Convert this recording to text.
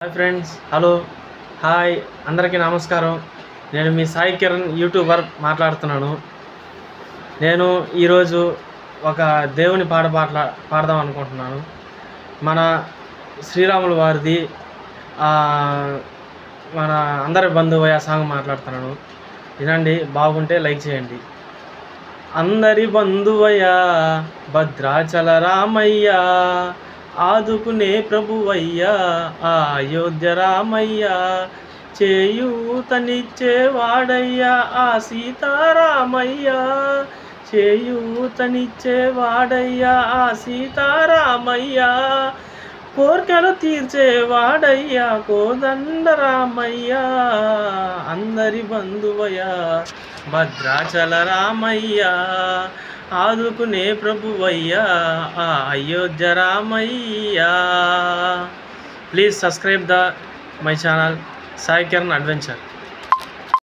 Hi friends, hello, hi, అందరికీ నమస్కారం. నేను మీ సాయి కిరణ్ యూట్యూబర్ మాట్లాడుతున్నాను. నేను ఈరోజు ఒక దేవుని పాడదాం అనుకుంటున్నాను. మన శ్రీరాముల వారిది మన అందరి బంధువయ్య సాంగ్ మాట్లాడుతున్నాను. వినండి, బాగుంటే లైక్ చేయండి. అందరి బంధువయ్య భద్రాచల రామయ్య, ఆదుకునే ప్రభువయ్యా ఆ అయోధ్య రామయ్య, చేయూతనిచ్చేవాడయ్యా ఆ సీతారామయ్య, చేయూతనిచ్చేవాడయ్యా ఆ సీతారామయ్య, కోర్కెలు తీర్చేవాడయ్యా కోదండరామయ్య, అందరి బంధువయ్యా భద్రాచల రామయ్య, ఆదుకునే ప్రభువయ్యా ఆ Ayodhya Ramayya. Please subscribe my channel Sai Kiran adventure.